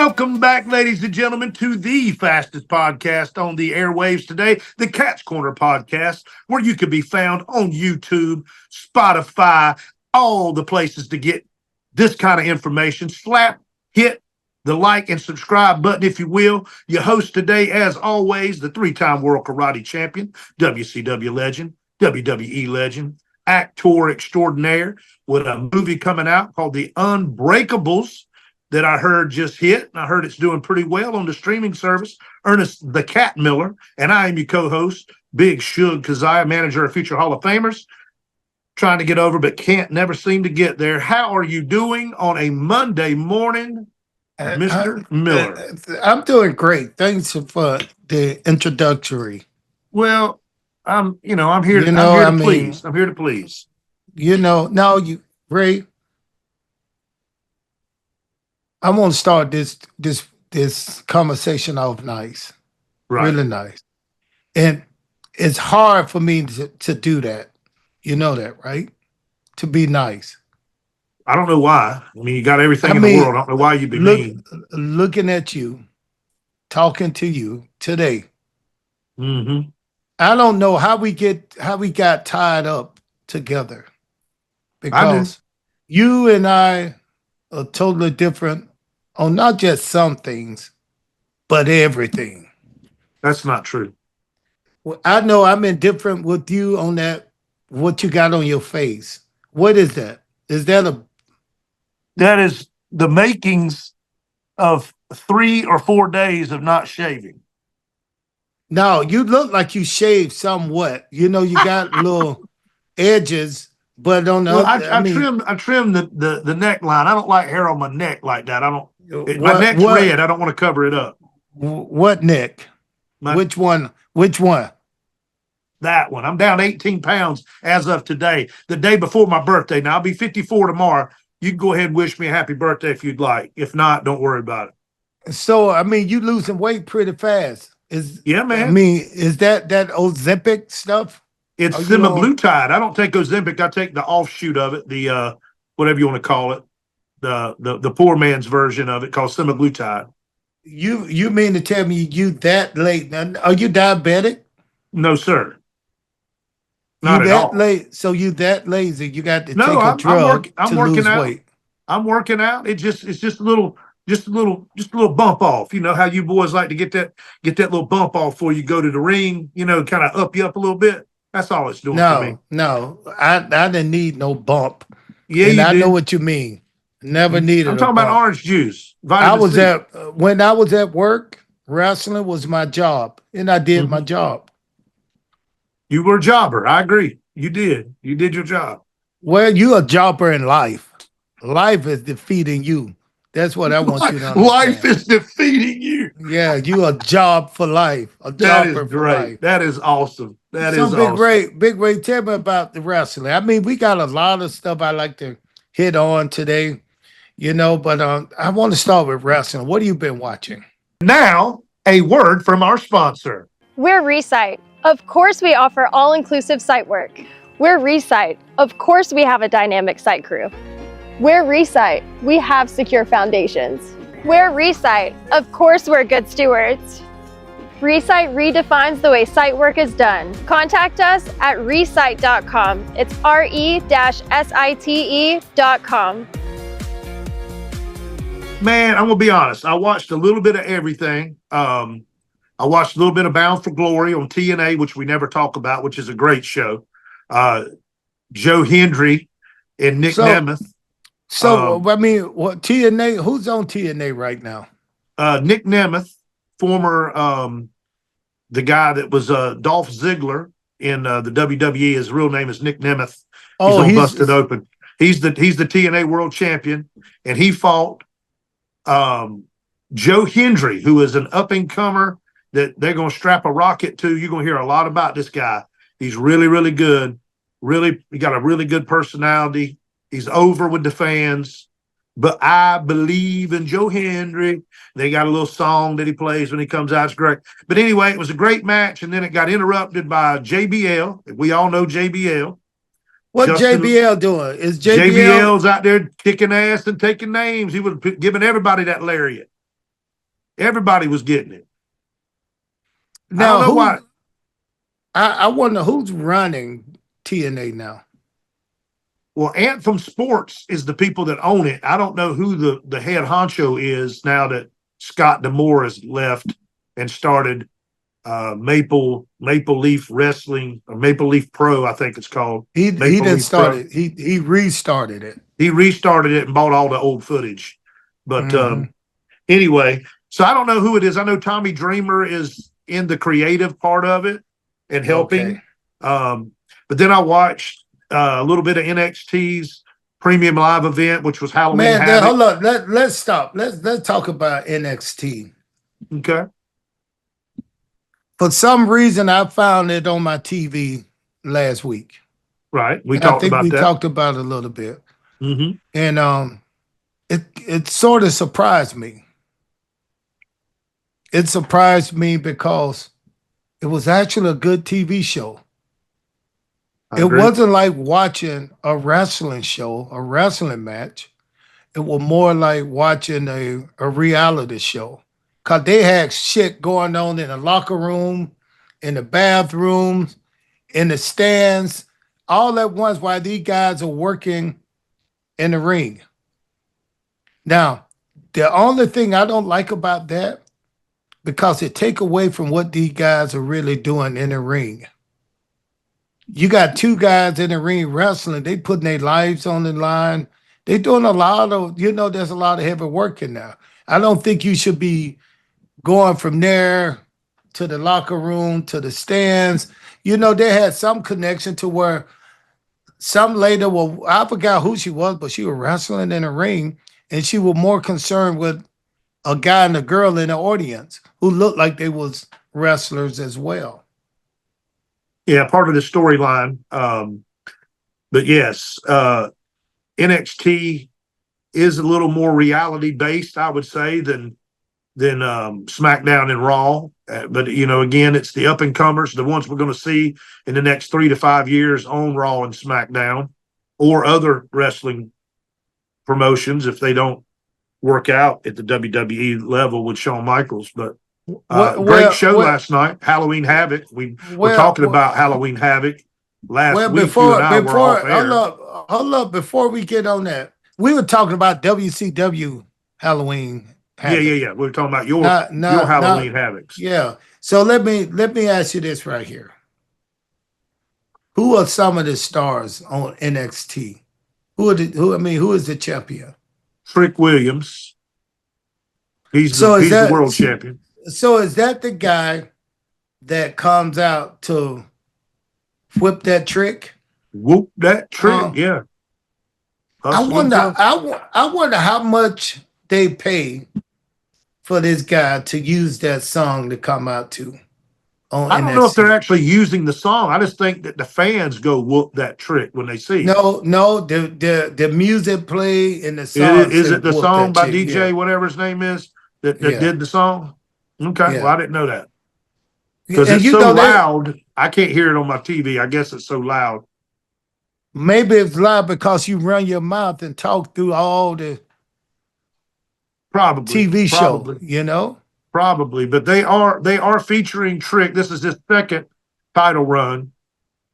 Welcome back, ladies and gentlemen, to the fastest podcast on the airwaves today, the Cat's Corner podcast, where you can be found on YouTube, Spotify, all the places to get this kind of information. Hit the like and subscribe button, if you will. Your host today, as always, the three-time world karate champion, WCW legend, WWE legend, actor extraordinaire, with a movie coming out called The Unbreakables, that I heard just hit, and I heard it's doing pretty well on the streaming service. Ernest the Cat Miller, and I am your co-host, Big Shug Keziah, manager of future Hall of Famers, trying to get over but never seem to get there. How are you doing on a Monday morning, Mr. Miller? I'm doing great. Thanks for the introductory. Well, I'm here to please. I'm here to please. Ray, I want to start this conversation off nice, Right. Really nice, and it's hard for me to do that. You know that, right? To be nice. I don't know why. I mean, you got everything in the world. I don't know why you'd be mean. Looking at you, talking to you today. Mm-hmm. I don't know how we got tied up together, because you and I are totally different on not just some things, but everything. That's not true. Well, I know I'm indifferent with you on that, what you got on your face. What is that? That is the makings of 3 or 4 days of not shaving. No, you look like you shaved somewhat. You got little edges, but on the I trimmed the neckline. I don't like hair on my neck like that. My neck's red. I don't want to cover it up. What neck? Which one? That one. I'm down 18 pounds as of today, the day before my birthday. Now, I'll be 54 tomorrow. You can go ahead and wish me a happy birthday if you'd like. If not, don't worry about it. So, you losing weight pretty fast. Yeah, man. Is that Ozempic stuff? It's semaglutide. I don't take Ozempic. I take the offshoot of it, the whatever you want to call it, the poor man's version of it, called semaglutide. You mean to tell me you that late? Are you diabetic? No, sir. Not at all. Late, so you that lazy? You got to take a drug to lose weight. I'm working out. It's just a little bump off. You know how you boys like to get that little bump off before you go to the ring. Kind of up you up a little bit. That's all it's doing for me. No, I didn't need no bump. Yeah, I know what you mean. Never needed. I'm talking about orange juice. When I was at work, wrestling was my job, and I did my job. You were a jobber. I agree. You did your job. Well, you a jobber in life. Life is defeating you. That's what I want you to understand. Life is defeating you. Yeah, you a job for life. That is great. That is awesome. That is Big awesome. Big Ray, tell me about the wrestling. We got a lot of stuff I like to hit on today, but I want to start with wrestling. What have you been watching? Now, a word from our sponsor. We're Resite. Of course, we offer all-inclusive site work. We're Resite. Of course, we have a dynamic site crew. We're Resite. We have secure foundations. We're Resite. Of course, we're good stewards. Resite redefines the way site work is done. Contact us at resite.com. It's re-site.com. Man, I'm going to be honest. I watched a little bit of everything. I watched a little bit of Bound for Glory on TNA, which we never talk about, which is a great show. Joe Hendry and Nick Nemeth. What TNA? Who's on TNA right now? Nick Nemeth, former the guy that was Dolph Ziggler in the WWE. His real name is Nick Nemeth. He's Busted Open. He's the TNA World Champion, and he fought Joe Hendry, who is an up and comer that they're going to strap a rocket to. You're going to hear a lot about this guy. He's really, really good. He got a really good personality. He's over with the fans. But I believe in Joe Hendry. They got a little song that he plays when he comes out. It's great. But anyway, it was a great match, and then it got interrupted by JBL. We all know JBL. What JBL doing? Is JBL's out there kicking ass and taking names. He was giving everybody that lariat. Everybody was getting it. Now, I don't know why. I wonder who's running TNA now. Well, Anthem Sports is the people that own it. I don't know who the head honcho is now that Scott D'Amore has left and started Maple Leaf Wrestling, or Maple Leaf Pro, I think it's called. He didn't Leaf start Pro. it. He restarted it. He restarted it and bought all the old footage. But anyway, so I don't know who it is. I know Tommy Dreamer is in the creative part of it and helping. Okay. But then I watched a little bit of NXT's premium live event, which was Halloween. Man, hold on. Let's stop. Let's talk about NXT. Okay. For some reason, I found it on my TV last week. Right. We talked about it a little bit. Mm-hmm. And it sort of surprised me. It surprised me because it was actually a good TV show. It wasn't like watching a wrestling show, a wrestling match. It was more like watching a reality show. Because they had shit going on in the locker room, in the bathrooms, in the stands, all at once while these guys are working in the ring. Now, the only thing I don't like about that, because it take away from what these guys are really doing in the ring. You got two guys in the ring wrestling. They putting their lives on the line. They doing a lot of, there's a lot of heavy work in there. I don't think you should be going from there to the locker room, to the stands. They had some connection to where some lady, well, I forgot who she was, but she was wrestling in the ring, and she was more concerned with a guy and a girl in the audience who looked like they was wrestlers as well. Yeah, part of the storyline. But yes, NXT is a little more reality based, I would say, than SmackDown and Raw. But again, it's the up and comers, the ones we're going to see in the next 3 to 5 years on Raw and SmackDown, or other wrestling promotions if they don't work out at the WWE level with Shawn Michaels. But great show last night, Halloween Havoc. We were talking about Halloween Havoc last week. Hold up, before we get on that, we were talking about WCW Halloween Havoc. Yeah. We were talking about your Halloween Havocs. Yeah. So let me ask you this right here. Who are some of the stars on NXT? Who is the champion? Trick Williams. He's the world champion. So is that the guy that comes out to whip that trick? Whoop that trick, yeah. I wonder how much they pay for this guy to use that song to come out to. I don't know if they're actually using the song. I just think that the fans go whoop that trick when they see it. No, the music play in the song. Is it the song by DJ, whatever his name is, that did the song? Okay, well, I didn't know that. Because it's so loud, I can't hear it on my TV. I guess it's so loud. Maybe it's loud because you run your mouth and talk through all the TV show, Probably, but they are featuring Trick. This is his second title run.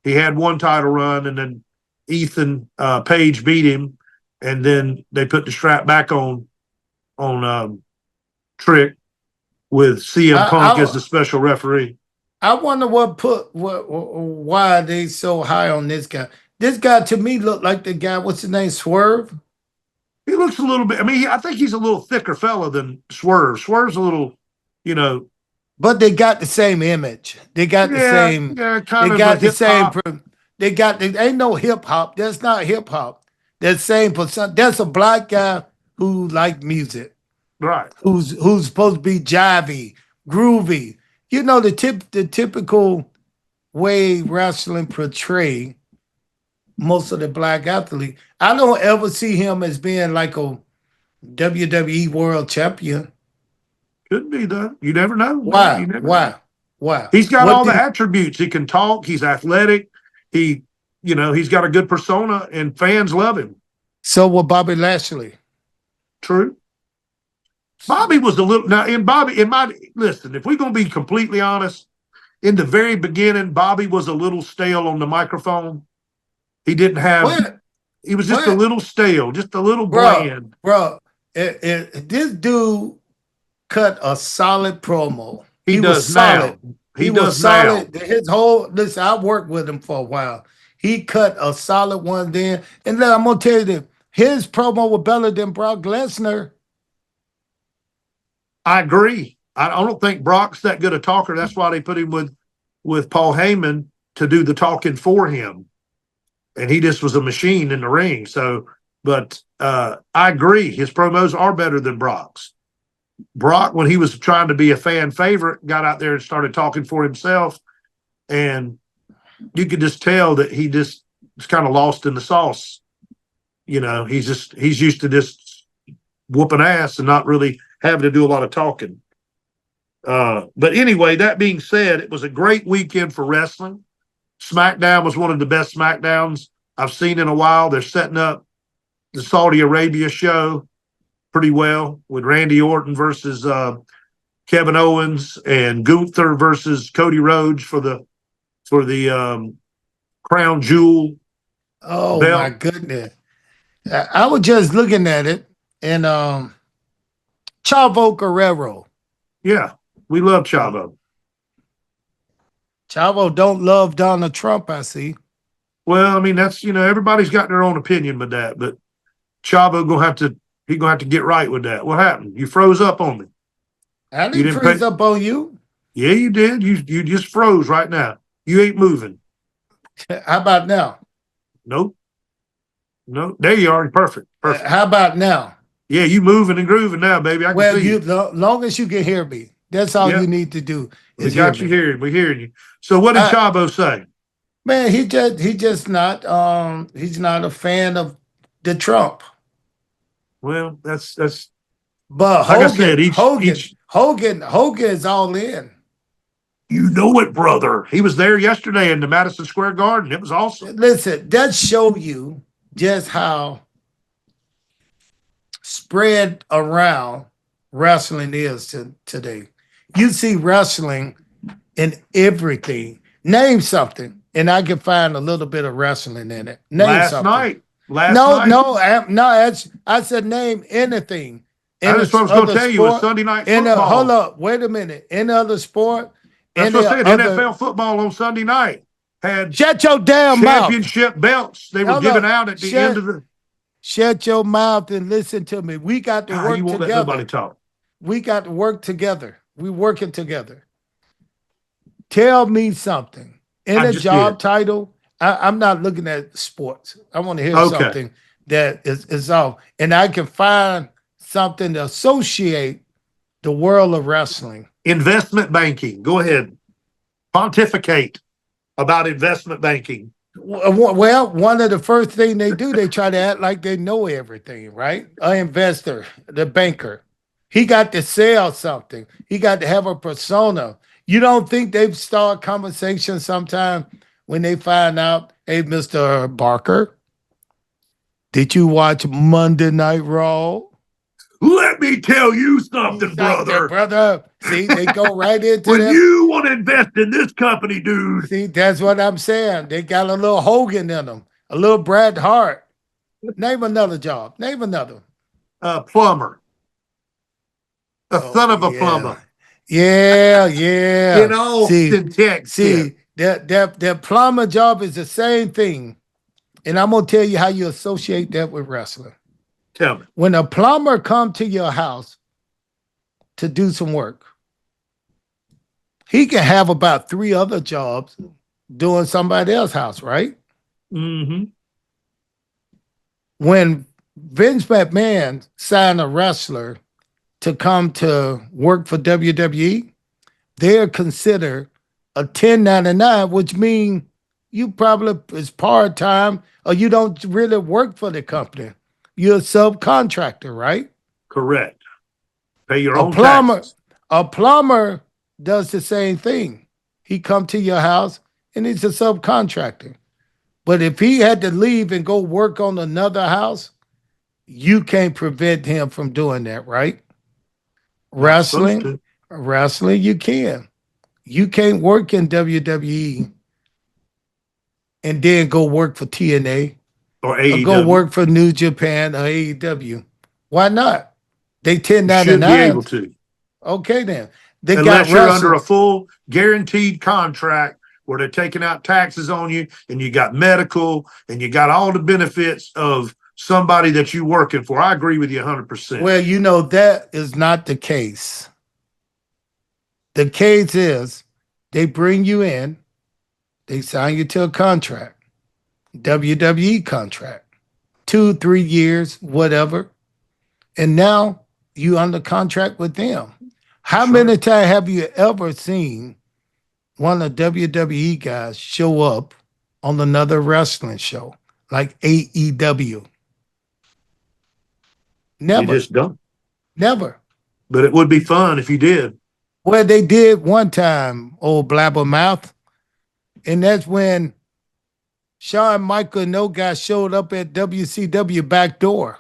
He had one title run, and then Ethan Page beat him, and then they put the strap back on Trick with CM Punk as the special referee. I wonder why they so high on this guy. This guy to me looked like the guy. What's his name? Swerve. He looks a little bit. I mean, I think he's a little thicker fella than Swerve. Swerve's a little. But they got the same image. They got the same. Yeah, kind of. They got the same. They got. Ain't no hip hop. That's not hip hop. That same person. That's a black guy who like music. Right. Who's supposed to be jivey, groovy. The typical way wrestling portray most of the black athlete. I don't ever see him as being like a WWE world champion. Could be though. You never know. Why? He's got all the attributes. He can talk. He's athletic. He's got a good persona, and fans love him. So will Bobby Lashley. True. Bobby was a little now in Bobby in my listen. If we're gonna be completely honest, in the very beginning, Bobby was a little stale on the microphone. He didn't have. What? He was just a What? little stale, just a little Bro, bland. bro, this dude cut a solid promo. He was does now. solid. He was does now. solid. His whole listen, I worked with him for a while. He cut a solid one then. And then I'm gonna tell you this, his promo was better than Brock Lesnar. I agree. I don't think Brock's that good a talker. That's why they put him with Paul Heyman to do the talking for him. And he just was a machine in the ring. So, but I agree. His promos are better than Brock's. Brock, when he was trying to be a fan favorite, got out there and started talking for himself. And you could just tell that he just was kind of lost in the sauce. You know, he's used to just whooping ass and not really having to do a lot of talking. But anyway, that being said, it was a great weekend for wrestling. SmackDown was one of the best SmackDowns I've seen in a while. They're setting up the Saudi Arabia show pretty well with Randy Orton versus Kevin Owens and Gunther versus Cody Rhodes for the crown jewel. Oh belt. my goodness. I was just looking at it and Chavo Guerrero. Yeah, we love Chavo. Chavo don't love Donald Trump, I see. Well, I mean, that's, everybody's got their own opinion with that, but Chavo gonna have to get right with that. What happened? You froze up on me. I didn't freeze up on you. Yeah, you did. You just froze right now. You ain't moving. How about now? Nope. No, there you are. Perfect. How about now? Yeah, you moving and grooving now, baby. I can see you. Long as you can hear me, that's all you need to do. We got you hearing. We're hearing you. So, what did Chavo say? Man, he just not he's not a fan of the Trump. Well, that's. But like I said, Hogan is all in. You know it, brother. He was there yesterday in the Madison Square Garden. It was awesome. Listen, that show you just how spread around wrestling is today. You see wrestling in everything. Name something, and I can find a little bit of wrestling in it. Name something. Last night. I said name anything. That's what I was going to tell you. It's Sunday night football. Hold up, wait a minute. Any other sport? That's what I said. NFL football on Sunday night had shut your damn championship belts. They were giving out at the end of the. Shut your mouth and listen to me. We got to work you won't together. Let nobody talk. We got to work together. We working together. Tell me something. In a job title, I'm not looking at sports. I want to hear something that is off. And I can find something to associate the world of wrestling. Investment banking. Go ahead. Pontificate about investment banking. Well, one of the first things they do, they try to act like they know everything, right? An investor, the banker. He got to sell something. He got to have a persona. You don't think they've started conversation sometime when they find out, hey, Mr. Barker, did you watch Monday Night Raw? Let me tell you something, brother. See, they go right into when you want to invest in this company, dude. See, that's what I'm saying. They got a little Hogan in them, a little Bret Hart. Name another job. Name another. Plumber. Son of a plumber. Yeah, yeah. In Austin, Texas. See, that plumber job is the same thing. And I'm going to tell you how you associate that with wrestling. Tell me. When a plumber comes to your house to do some work, he can have about 3 other jobs doing somebody else's house, right? Mm-hmm. When Vince McMahon signed a wrestler to come to work for WWE, they're considered a 1099, which means you probably is part-time or you don't really work for the company. You're a subcontractor, right? Correct. Pay your own taxes. A plumber does the same thing. He come to your house and he's a subcontractor. But if he had to leave and go work on another house, you can't prevent him from doing that, right? Not supposed Wrestling, to. wrestling, you can. You can't work in WWE and then go work for TNA Or or go AEW. work for New Japan or AEW. Why not? They You should be able 1099s. to. Okay, then. They got Unless you're under a wrestling. full guaranteed contract where they're taking out taxes on you and you got medical and you got all the benefits of somebody that you're working for. I agree with you 100%. Well, that is not the case. The case is they bring you in, they sign you to a contract, WWE contract, 2, 3 years, whatever. And now you under contract with them. How many times have you ever seen one of the WWE guys show up on another wrestling show like AEW? Never. You just don't. Never. But it would be fun if you did. Well, they did one time, old blabbermouth. And that's when Shawn Michael and no guy showed up at WCW back door,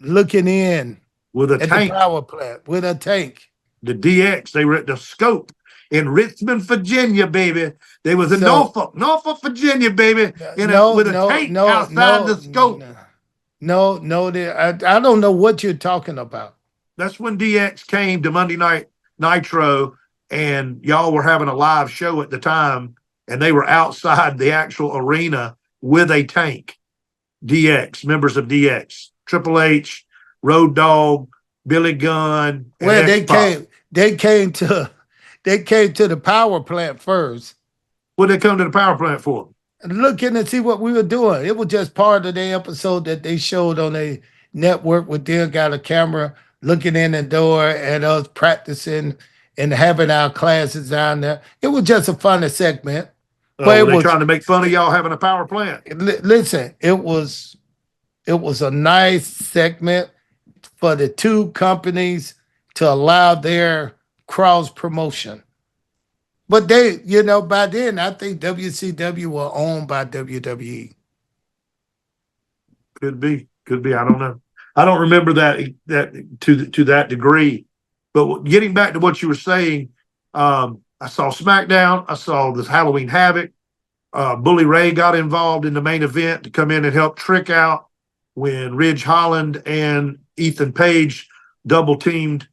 looking in With a at tank. the power plant with a tank. The DX, they were at the Scope in Richmond, Virginia, baby. They was in Norfolk, Virginia, baby, with a tank outside the Scope. I don't know what you're talking about. That's when DX came to Monday Night Nitro, and y'all were having a live show at the time, and they were outside the actual arena with a tank. DX, members of DX, Triple H, Road Dogg, Billy Gunn. Well, they came to the power plant first. What did they come to the power plant for? Looking to see what we were doing. It was just part of the episode that they showed on a network with them, got a camera looking in the door at us practicing and having our classes down there. It was just a funny segment. But were they trying to make fun of y'all having a power plant? Listen, it was a nice segment for the two companies to allow their cross promotion. But they, by then, I think WCW were owned by WWE. Could be. I don't know. I don't remember that to that degree. But getting back to what you were saying, I saw SmackDown. I saw this Halloween Havoc. Bully Ray got involved in the main event to come in and help Trick out when Ridge Holland and Ethan Page double teamed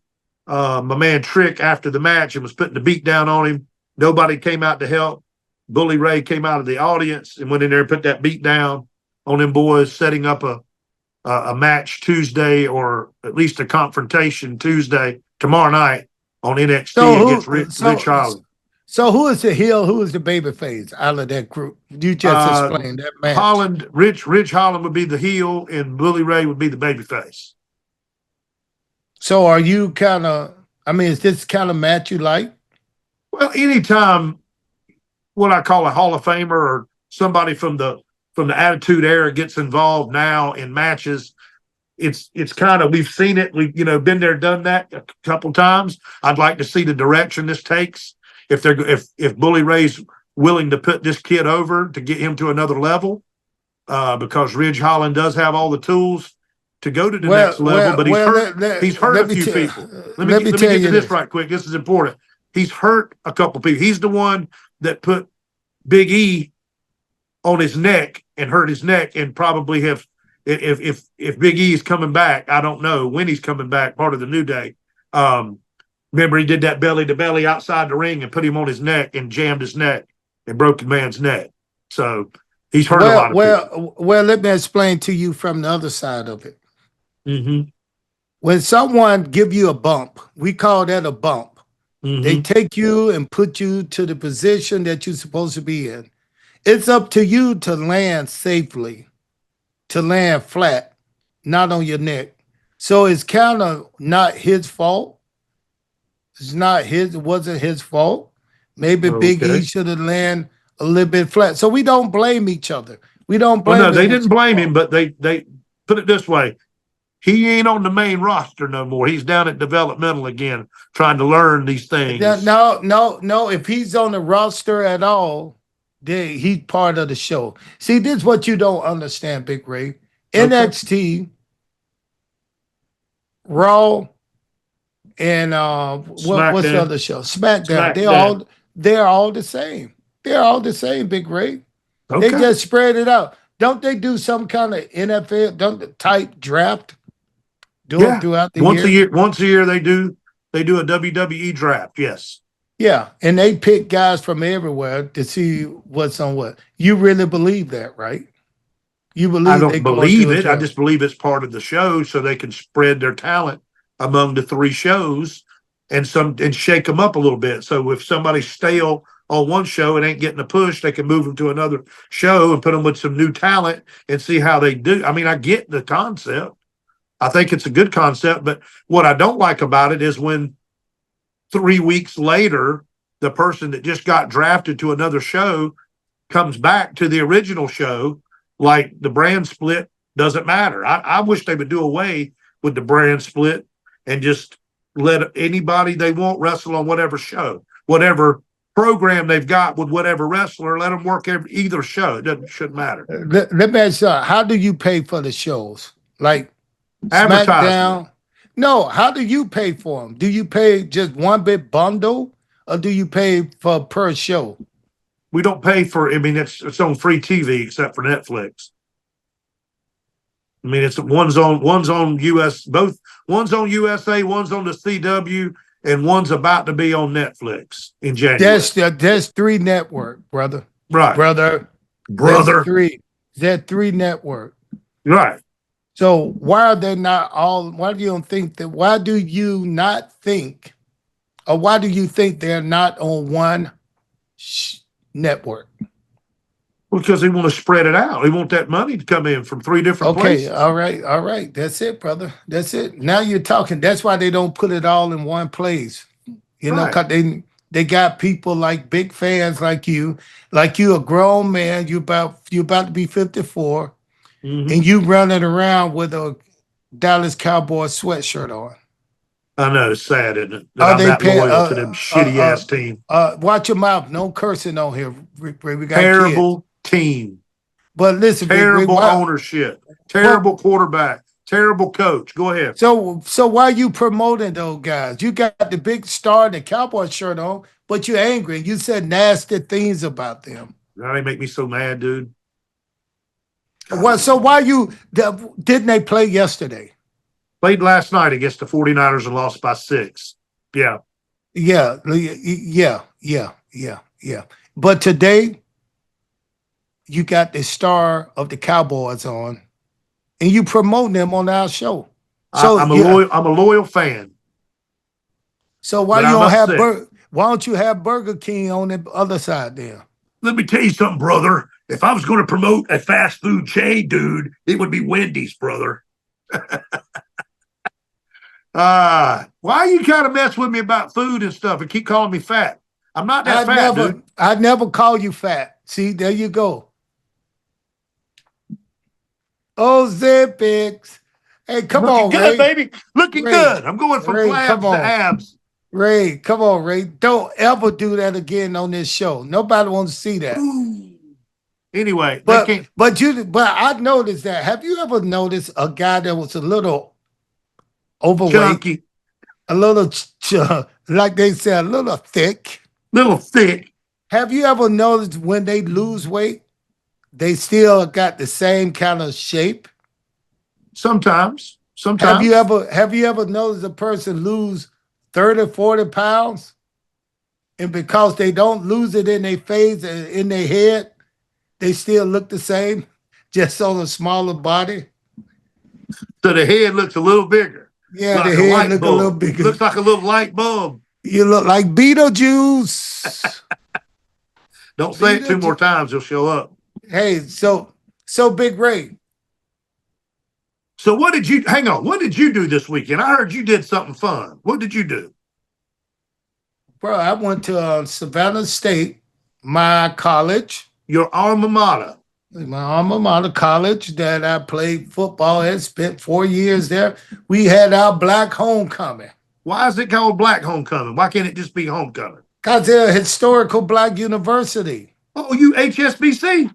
my man Trick after the match and was putting the beat down on him. Nobody came out to help. Bully Ray came out of the audience and went in there and put that beat down on them boys, setting up a match Tuesday, or at least a confrontation Tuesday, tomorrow night on NXT against Ridge Holland. So who is the heel? Who is the baby face out of that group? You just explained that match. Ridge Holland would be the heel, and Bully Ray would be the baby face. So are you is this kind of match you like? Well, anytime what I call a Hall of Famer or somebody from the Attitude Era gets involved now in matches, it's kind of, we've seen it. We've been there, done that a couple times. I'd like to see the direction this takes. If Bully Ray's willing to put this kid over to get him to another level, because Ridge Holland does have all the tools to go to the next level, but he's hurt a few people. Let me get to this right quick. This is important. He's hurt a couple people. He's the one that put Big E on his neck and hurt his neck, and probably if Big E is coming back, I don't know when he's coming back, part of the New Day. Remember, he did that belly to belly outside the ring and put him on his neck and jammed his neck and broke the man's neck. So he's hurt a lot of people. Well, let me explain to you from the other side of it. Mm-hmm. When someone give you a bump, we call that a bump. Mm-hmm. They take you and put you to the position that you're supposed to be in. It's up to you to land safely, to land flat, not on your neck. So it's kind of not his fault. It wasn't his fault. Maybe Big E should have landed a little bit flat. So we don't blame each other. We don't blame him. No, they didn't blame him, but they put it this way. He ain't on the main roster no more. He's down at developmental again, trying to learn these things. No. If he's on the roster at all, then he's part of the show. See, this is what you don't understand, Big Ray. Okay. NXT, Raw, and what's the SmackDown. other show? SmackDown. SmackDown. They're all the same. They're all the same, Big Ray. They Okay. just spread it out. Don't they do some kind of NFL type draft? Do it throughout the year? Once a year they do a WWE draft. Yes. Yeah, and they pick guys from everywhere to see what's on what. You really believe that, right? You believe I they don't go believe through a it. I draft. just believe it's part of the show so they can spread their talent among the three shows and shake them up a little bit. So if somebody's stale on one show and ain't getting a push, they can move them to another show and put them with some new talent and see how they do. I mean, I get the concept. I think it's a good concept, but what I don't like about it is when 3 weeks later, the person that just got drafted to another show comes back to the original show, like the brand split doesn't matter. I wish they would do away with the brand split and just let anybody they want wrestle on whatever show, whatever program they've got with whatever wrestler, let them work either show. Shouldn't matter. Let me ask you, how do you pay for the shows? Like Advertisement. SmackDown? No, how do you pay for them? Do you pay just one big bundle or do you pay for per show? We don't pay for, I mean, it's on free TV except for Netflix. I mean, it's one's on US, both one's on USA, one's on the CW, and one's about to be on Netflix in January. That's three network, brother. Right. Brother. That's three network. Right. So why are they not all? Why do you think that? Why do you not think, or why do you think they're not on one network? Because they want to spread it out. They want that money to come in from three different places. All right. That's it, brother. That's it. Now you're talking. That's why they don't put it all in one place. You know, cause they got people like big fans like you a grown man. You about to be 54. And you running around with a Dallas Cowboys sweatshirt on. I know, it's sad, isn't it? That I'm that loyal to them shitty ass team. Watch your mouth. No cursing on here. We got terrible kids. Team. But listen, terrible ownership. Terrible quarterback. Terrible coach. Go ahead. So why you promoting those guys? You got the big star and the Cowboy shirt on, but you're angry. You said nasty things about them. That ain't make me so mad, dude. Well, so why didn't they play yesterday? Played last night against the 49ers and lost by 6. Yeah. Yeah. But today, you got the star of the Cowboys on, and you promote them on our show. So I'm a loyal fan. So why don't you have Burger King on the other side there? Let me tell you something, brother. If I was going to promote a fast food chain, dude, it would be Wendy's, brother. Why you kind of mess with me about food and stuff and keep calling me fat? I'm not that fat, dude. I'd never call you fat. See, there you go. Oh, Zippix. Hey, come on, good, Ray. Baby. Looking good. I'm going from flabs to abs. Ray, come on, Ray. Don't ever do that again on this show. Nobody wants to see that. Ooh. Anyway, but I noticed that. Have you ever noticed a guy that was a little overweight, chunky, a little like they say, a little thick? Have you ever noticed when they lose weight, they still got the same kind of shape? Sometimes. Have you ever noticed a person lose 30, 40 pounds? And because they don't lose it in their face and in their head, they still look the same, just on a smaller body. So the head looks a little bigger. Yeah, the head looks a little bigger. Looks like a little light bulb. You look like Beetlejuice. Don't say it 2 more times, he'll show up. Hey, so Big Ray. So what did you do this weekend? I heard you did something fun. What did you do? Bro, I went to Savannah State, my college. Your alma mater. My alma mater college that I played football and spent 4 years there. We had our black homecoming. Why is it called Black Homecoming? Why can't it just be homecoming? Because they're a historical black university. Oh, you HSBC?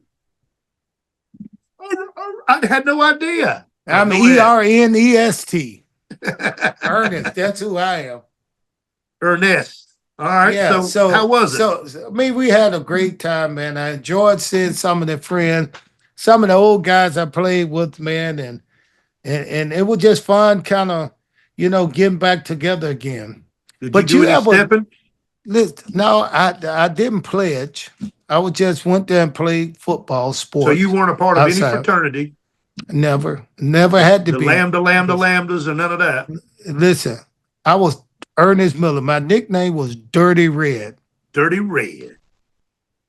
I had no idea. I'm Ernest. Ernest, that's who I am. Ernest. All right. Yeah, So how was it? So I mean, we had a great time, man. I enjoyed seeing some of the friends, some of the old guys I played with, man, and it was just fun, kind of, getting back together again. Did you But do you any ever stepping? listen? No, I didn't pledge. I would just went there and played football, So you sports weren't a part of any outside. fraternity, Never had to the be. lambdas, and none of that. Listen, I was Ernest Miller. My nickname was Dirty Red Dirty red.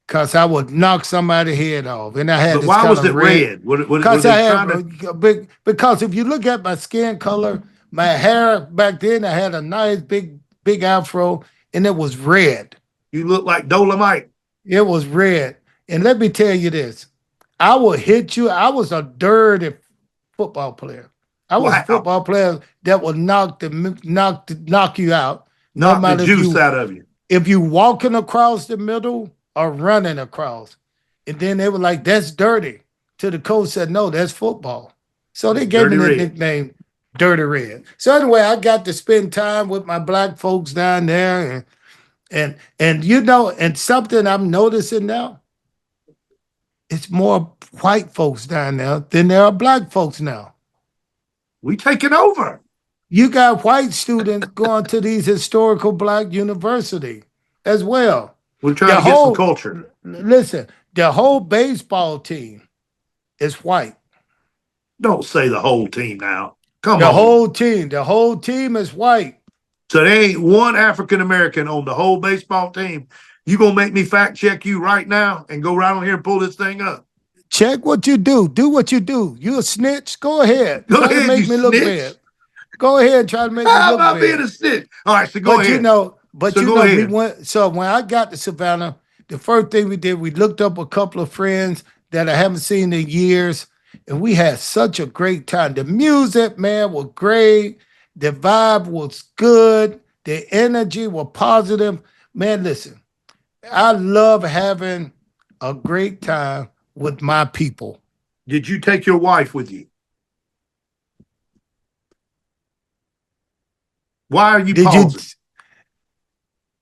because I would knock somebody's head off, and I had But this why kind was of it red? What were Because they I trying had to? a big. Because if you look at my skin color, my hair back then, I had a nice big afro, and it was red. You look like Dolomite. It was red. And let me tell you this: I would hit you. I was a dirty football player. I was a Wow. football player that would knock you out, no Knock the matter juice out of you. if you walking across the middle or running across. And then they were like, "That's dirty." To the coach said, "No, that's football." So they gave Dirty me the Red. nickname Dirty Red. So anyway, I got to spend time with my black folks down there, and and something I'm noticing now, it's more white folks down there than there are black folks now. We taking over. You got white students going to these historical black university as well. We're trying to get some culture. Listen, the whole baseball team is white. Don't say the whole team now. Come The on. whole team is white. So there ain't one African American on the whole baseball team. You gonna make me fact check you right now and go right on here and pull this thing up? Check what you do. Do what you do. You a snitch? Go ahead. Go Try to ahead, make you me look snitch. bad. Go ahead and try to make me How look am I being bad. a snitch? All right, so go But ahead. So you go know, we ahead. went. So when I got to Savannah, the first thing we did, we looked up a couple of friends that I haven't seen in years, and we had such a great time. The music, man, was great. The vibe was good. The energy was positive. Man, listen, I love having a great time with my people. Did you take your wife with you? Why are you Did pausing?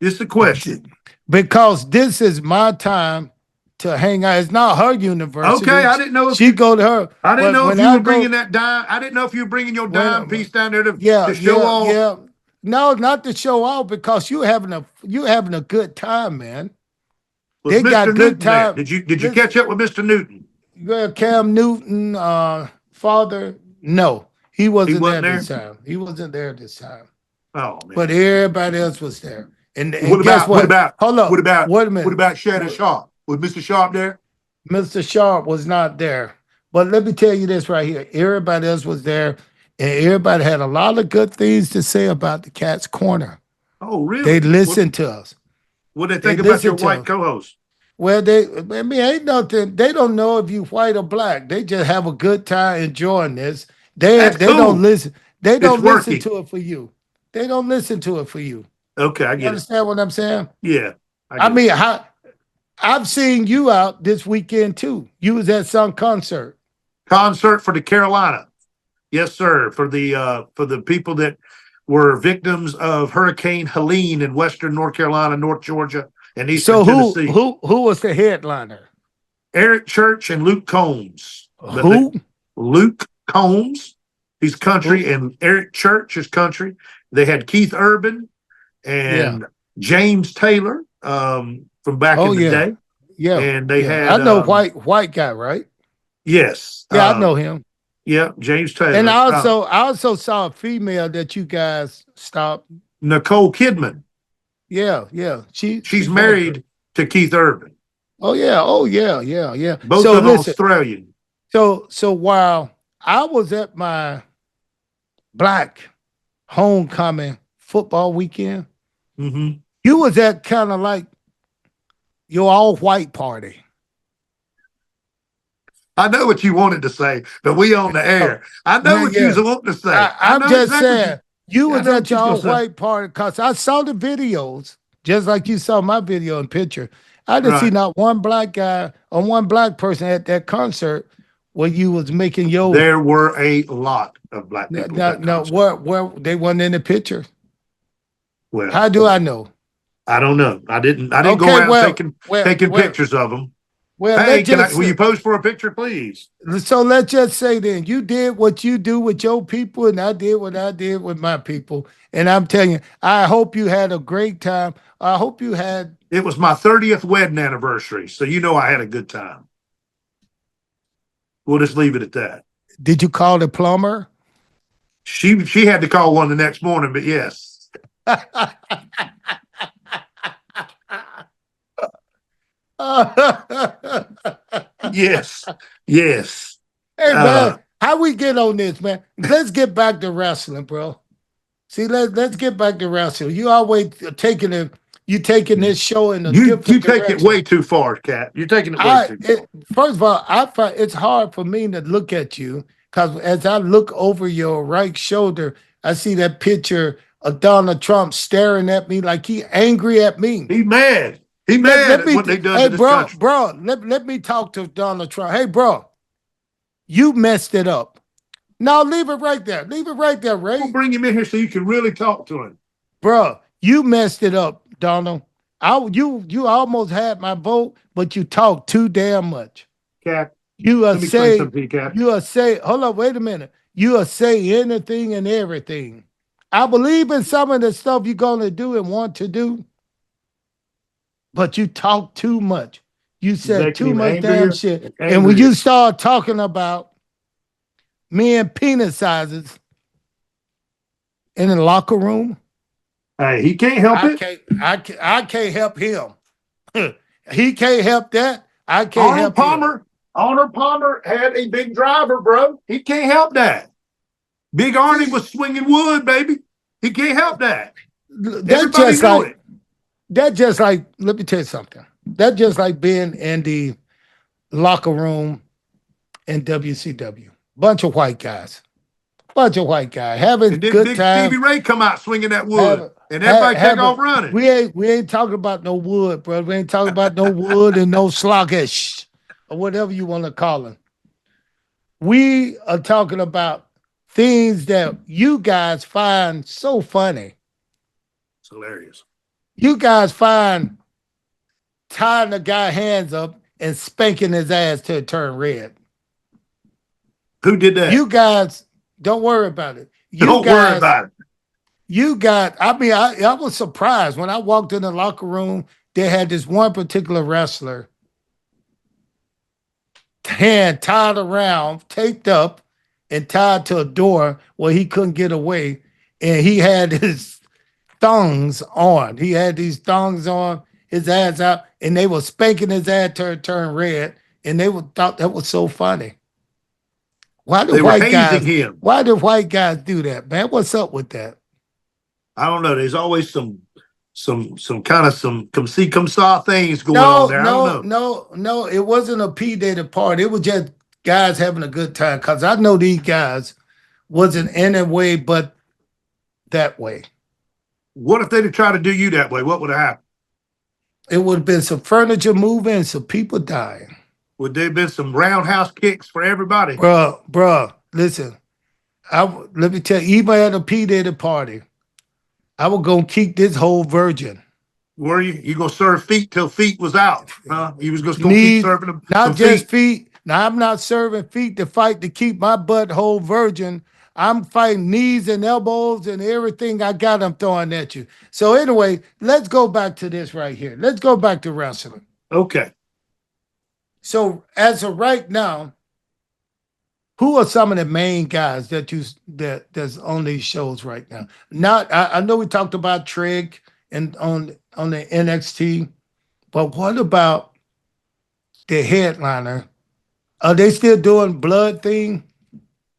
Just a question. Because this is my time to hang out. It's not her university. Okay, I didn't know if she go to her. I didn't But know if when you I were go- bringing that dime. I didn't know if you were bringing your dime piece down there to Yeah, show off. yeah. No, not to show off because you having a good time, man. Was They Mr. got Newton good there? time. Did you Listen. catch up with Mr. Newton? Yeah, Cam Newton, father. No, he wasn't wasn't there this time. He wasn't there this time. Oh man. But everybody else was there. And What guess about what? what about Hold up. what about Wait a minute. what about Shannon Sharp? Was Mr. Sharp there? Mr. Sharp was not there. But let me tell you this right here. Everybody else was there, and everybody had a lot of good things to say about the Cat's Corner. Oh, really? They listened to us. What they think about your listened to white us. co-host? Well, ain't nothing. They don't know if you white or black. They just have a good time enjoying this. That's They cool. don't listen. They don't listen working. to it for you. They don't listen to it for you. Okay, I You get it. understand what I'm saying? Yeah. I get it. mean, I've seen you out this weekend too. You was at some concert. Concert for the Carolina. Yes, sir. For the people that were victims of Hurricane Helene in western North Carolina, North Georgia, and eastern Tennessee. Who was the headliner? Eric Church and Luke Combs. Who? Luke Combs. He's country, and Eric Church is country. They had Keith Urban and James Taylor from back in the day. Yeah. And they had I know white guy, right? Yes. Yeah, I know him. Yeah, James Taylor. And I also saw a female that you guys stopped. Nicole Kidman. Yeah. She's married to Keith Urban. Oh yeah. Both of them Australian. So while I was at my black homecoming football weekend, you was at kind of like your all white party. I know what you wanted to say, but we on the air. I know what you was wanting to say. I'm just saying you was at your all say. white party because I saw the videos, just like you saw my video and picture. I didn't see not one black guy or one black person at that concert where you was making your. There were a lot of black people. No, where they weren't in the picture. Well, How do I know? I don't know. I didn't go Okay, around well, taking pictures of them. Well, Hey, will you pose for a picture, please? So let's just say then you did what you do with your people, and I did what I did with my people. And I'm telling you, I hope you had a great time. I hope you had. It was my 30th wedding anniversary, so you know I had a good time. We'll just leave it at that. Did you call the plumber? She had to call one the next morning, but yes. Yes. Yes. Hey man, how we get on this, man? Let's get back to wrestling, bro. See, let's get back to wrestling. You always taking this show in a different you direction. take it way too far, Cat. You're taking it way too far. First of all, I find it's hard for me to look at you because as I look over your right shoulder, I see that picture of Donald Trump staring at me like he angry at me. He mad. He mad at what they done to this country. Bro, let me talk to Donald Trump. Hey, bro, you messed it up. No, leave it right there. Leave it right there, Ray. We'll bring him in here so you can really talk to him. Bro, you messed it up, Donald. You almost had my vote, but you talked too damn much. Cat. You are say, hold on, wait a minute. You are say anything and everything. I believe in some of the stuff you're gonna do and want to do, but you talk too much. You said too much damn shit. And when you start talking about men penis sizes in the locker room, hey, he can't help it. I can't help him. He can't help that. I can't help him. Arnold Palmer had a big driver, bro. He can't help that. Big Arnie was swinging wood, baby. He can't help that. Everybody knew it. That just like, let me tell you something. That just like being in the locker room in WCW. Bunch of white guys. Having good big time. Stevie Ray come out swinging that wood. And everybody take off running. We ain't talking about no wood, bro. We ain't talking about no wood and no sluggish or whatever you want to call them. We are talking about things that you guys find so funny. It's hilarious. You guys find tying the guy hands up and spanking his ass till it turn red. Who did that? You guys, don't worry about it. Don't worry about it. I was surprised when I walked in the locker room. They had this one particular wrestler, hand tied around, taped up, and tied to a door where he couldn't get away. And he had his thongs on. He had these thongs on, his ass out, and they were spanking his ass till it turned red. And they thought that was so funny. Why do white guys do that, man? What's up with that? I don't know. There's always some kind of come see come saw things going on there. I don't know. No. It wasn't a P-Diddy party. It was just guys having a good time. Because I know these guys wasn't any way but that way. What if they'd try to do you that way? What would have happened? It would have been some furniture moving and some people dying. Would there have been some roundhouse kicks for everybody? Bro, listen. Let me tell you, even at a P-Diddy party, I was going to keep this whole virgin. Were you? You going to serve feet till feet was out? Huh? You was going to keep serving them? Not just feet. Now, I'm not serving feet to fight to keep my butthole virgin. I'm fighting knees and elbows and everything I got, I'm throwing at you. So anyway, let's go back to this right here. Let's go back to wrestling. Okay. So as of right now, who are some of the main guys that's on these shows right now? I know we talked about Trig and on the NXT, but what about the headliner? Are they still doing blood thing?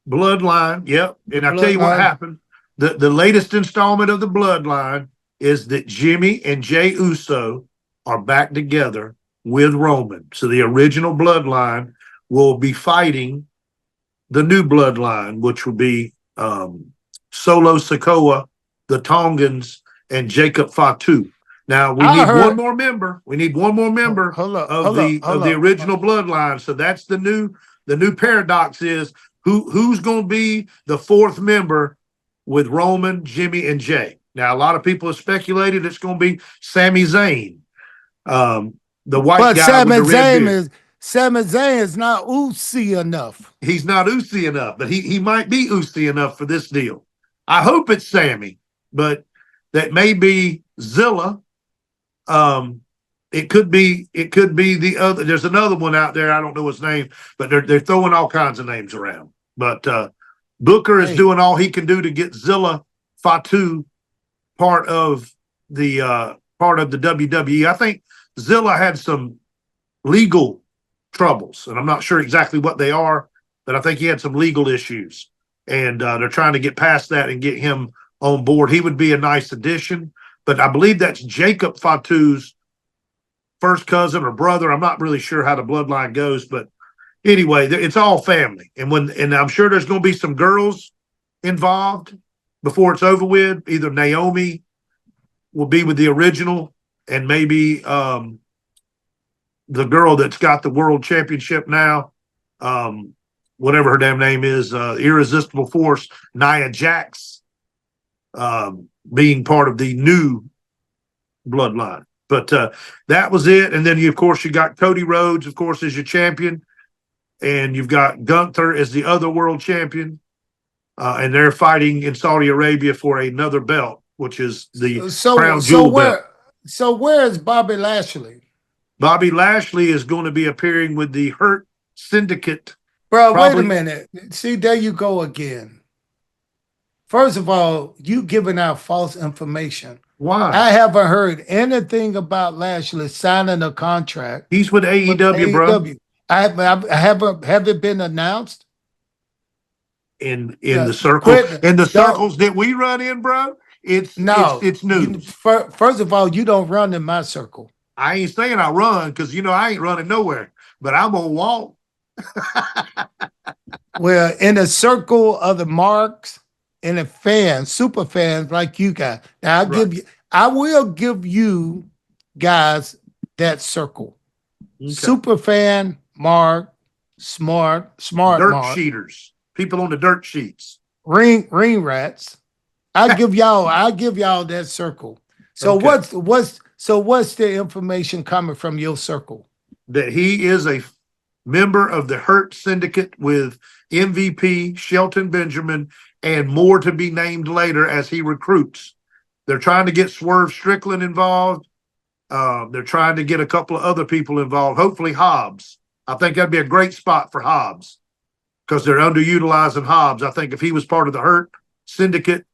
Bloodline, yep. And I'll tell you what happened. The latest installment of the Bloodline is that Jimmy and Jey Uso are back together with Roman. So the original Bloodline will be fighting the new Bloodline, which will be Solo Sikoa, the Tongans, and Jacob Fatu. Now we need one more member. We need one more member of the original Bloodline. So that's the new paradox is who's going to be the fourth member with Roman, Jimmy, and Jay. Now, a lot of people have speculated it's going to be Sami Zayn, the white But guy with the red beard. Sami Zayn is not Uzi enough. He's not Uzi enough, but he might be Uzi enough for this deal. I hope it's Sammy, but that may be Zilla. It could be the other. There's another one out there. I don't know his name, but they're throwing all kinds of names around. But Booker is doing all he can do to get Zilla Fatu part of the WWE. I think Zilla had some legal troubles, and I'm not sure exactly what they are, but I think he had some legal issues, and they're trying to get past that and get him on board. He would be a nice addition, but I believe that's Jacob Fatu's first cousin or brother. I'm not really sure how the bloodline goes, but anyway, it's all family. And I'm sure there's going to be some girls involved before it's over with. Either Naomi will be with the original, and maybe the girl that's got the world championship now, whatever her damn name is, Irresistible Force, Nia Jax, being part of the new bloodline. But that was it. And then, you got Cody Rhodes, of course, as your champion. And you've got Gunther as the other world champion. And they're fighting in Saudi Arabia for another belt, which is the crown jewel belt. So where is Bobby Lashley? Bobby Lashley is going to be appearing with the Hurt Syndicate. Bro, wait a minute. See, there you go again. First of all, you giving out false information. Why? I haven't heard anything about Lashley signing a contract. He's with AEW, bro. Have it been announced? In the circle, in the circles that we run in, bro, it's news. First of all, you don't run in my circle. I ain't saying I run because I ain't running nowhere, but I'm gonna walk. Well, in a circle of the marks and the fans, super fans like you guys. Now I will give you guys that circle. Okay. Super fan, Mark, smart dirt Mark. Sheeters, people on the dirt sheets, ring rats. I give y'all that circle. So okay. what's the information coming from your circle? That he is a member of the Hurt Syndicate with MVP Shelton Benjamin and more to be named later as he recruits. They're trying to get Swerve Strickland involved. They're trying to get a couple of other people involved. Hopefully Hobbs. I think that'd be a great spot for Hobbs because they're underutilizing Hobbs. I think if he was part of the Hurt Syndicate,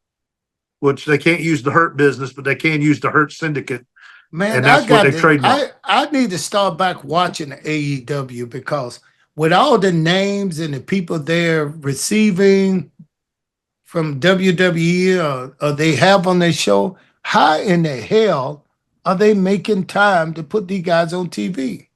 which they can't use the Hurt business, but they can use the Hurt Syndicate. Man, and that's what they trademark. I need to start back watching AEW because with all the names and the people they're receiving from WWE or they have on their show, how in the hell are they making time to put these guys on TV?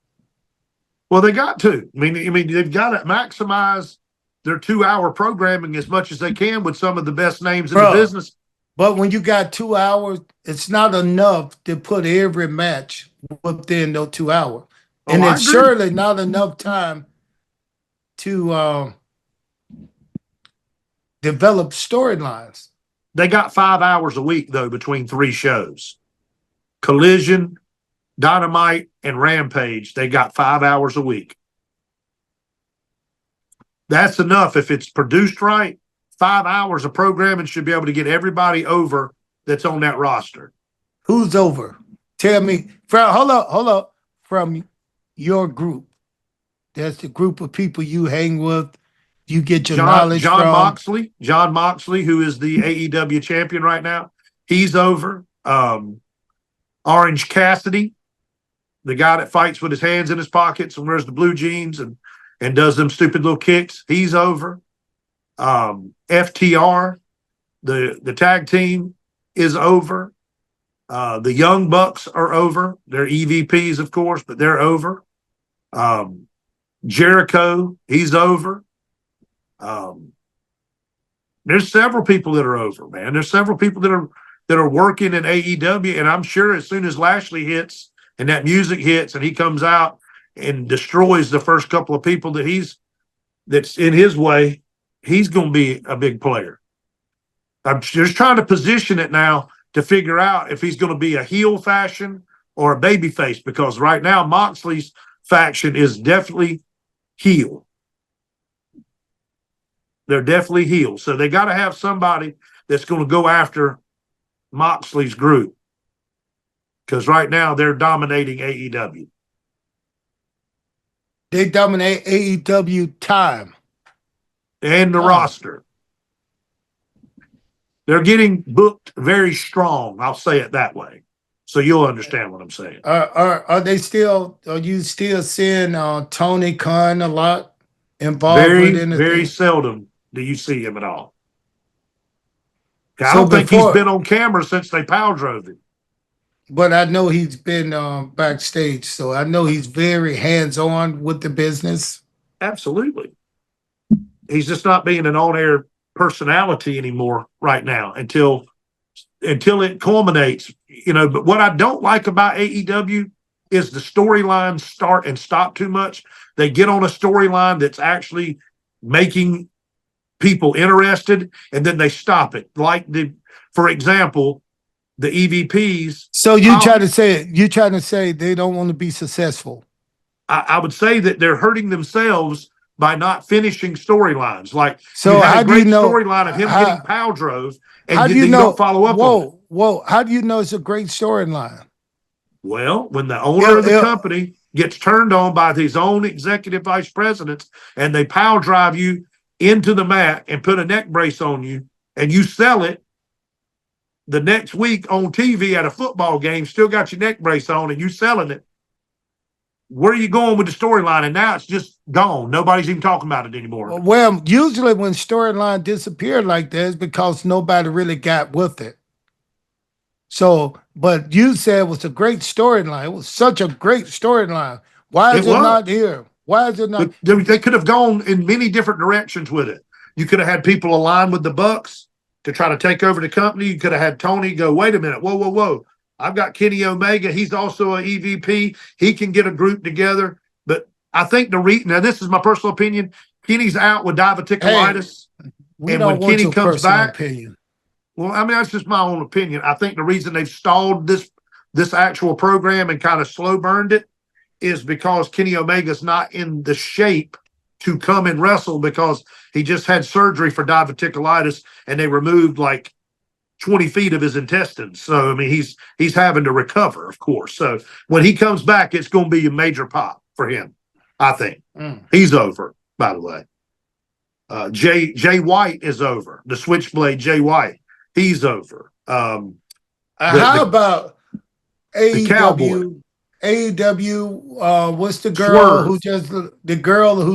Well, they got to. I mean, they've got to maximize their 2-hour programming as much as they can with some of the best names in the business. But when you got 2 hours, it's not enough to put every match within those 2 hours. And it's surely not enough time to develop storylines. They got 5 hours a week, though, between 3 shows. Collision, Dynamite, and Rampage, they got 5 hours a week. That's enough. If it's produced right, 5 hours of programming should be able to get everybody over that's on that roster. Who's over? Tell me. Hold up. From your group. That's the group of people you hang with. You get your knowledge from. John Moxley, who is the AEW champion right now. He's over. Orange Cassidy, the guy that fights with his hands in his pockets and wears the blue jeans and does them stupid little kicks. He's over. FTR, the tag team is over. The Young Bucks are over. They're EVPs, of course, but they're over. Jericho, he's over. There's several people that are over, man. There's several people that are working in AEW, and I'm sure as soon as Lashley hits and that music hits and he comes out and destroys the first couple of people that's in his way, he's going to be a big player. I'm just trying to position it now to figure out if he's going to be a heel faction or a baby face, because right now Moxley's faction is definitely heel. They're definitely heel. So they got to have somebody that's going to go after Moxley's group, because right now they're dominating AEW. They dominate AEW time. And the roster. They're getting booked very strong. I'll say it that way, so you'll understand what I'm saying. Are they still? Are you still seeing Tony Khan a lot involved with anything? Very seldom do you see him at all. I don't think he's been on camera since they power drove him. But I know he's been backstage, so I know he's very hands-on with the business. Absolutely. He's just not being an on-air personality anymore right now until it culminates. But what I don't like about AEW is the storylines start and stop too much. They get on a storyline that's actually making people interested, and then they stop it. Like for example, the EVPs. So you trying to say they don't want to be successful? I would say that they're hurting themselves by not finishing storylines. Like, so you had how a great do you know storyline of him getting power drove, and how do you you know, don't follow up on it. Whoa! How do you know it's a great storyline? Well, when the owner of the company gets turned on by his own executive vice presidents, and they power drive you into the mat and put a neck brace on you, and you sell it the next week on TV at a football game, still got your neck brace on, and you selling it. Where are you going with the storyline? And now it's just gone. Nobody's even talking about it anymore. Well, usually when storyline disappear like that, it's because nobody really got with it. So, but you said it was a great storyline. It was such a great storyline. Why is it not here? Why is it not? They could have gone in many different directions with it. You could have had people align with the Bucks to try to take over the company. You could have had Tony go, wait a minute, whoa. I've got Kenny Omega. He's also an EVP. He can get a group together. But I think now this is my personal opinion, Kenny's out with diverticulitis. Hey, and when Kenny comes back, well, I mean, that's just my own opinion. I think the reason they've stalled this actual program and kind of slow burned it is because Kenny Omega's not in the shape to come and wrestle, because he just had surgery for diverticulitis and they removed like 20 feet of his intestines. So, I mean, he's having to recover, of course. So when he comes back, it's going to be a major pop for him, I think. He's over, by the way. Jay White is over. The Switchblade Jay White, he's over. How about AEW? The Cowboy. AEW, what's the girl who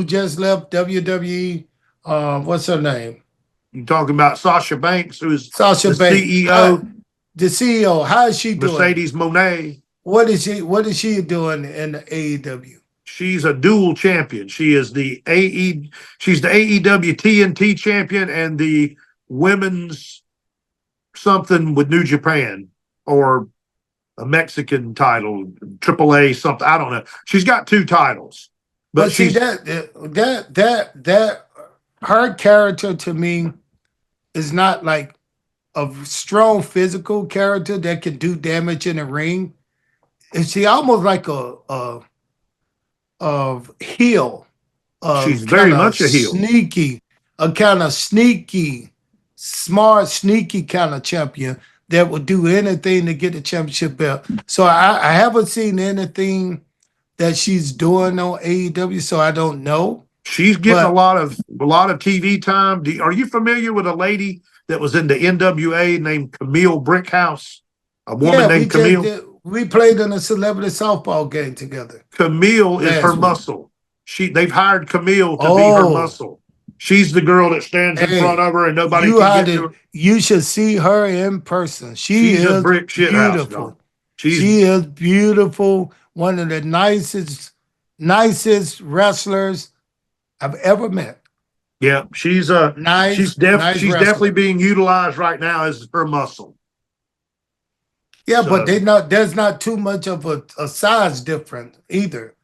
just left WWE? What's her name? You talking about Sasha Banks, who's Sasha the Banks, CEO? The CEO. How is she doing? Mercedes Moné. What is she doing in the AEW? She's a dual champion. She's the AEW TNT champion and the women's something with New Japan, or a Mexican title, AAA something. I don't know. She's got two titles. But see that her character to me is not like a strong physical character that can do damage in the ring. Is she almost like a heel? She's very much a heel. A kind of sneaky, smart, sneaky kind of champion that would do anything to get the championship belt. So I haven't seen anything that she's doing on AEW, so I don't know. She's getting a lot of TV time. Are you familiar with a lady that was in the NWA named Camille Brickhouse? A woman named Camille. We played in a celebrity softball game together. Camille is her muscle. They've hired Camille to be her muscle. She's the girl that stands in front of her and nobody can get to her. You should see her in person. She's a brick shit beautiful. House, she is beautiful. One of the nicest wrestlers I've ever met. Yeah, she's definitely being utilized right now as her muscle. Yeah, but there's not too much of a size difference either.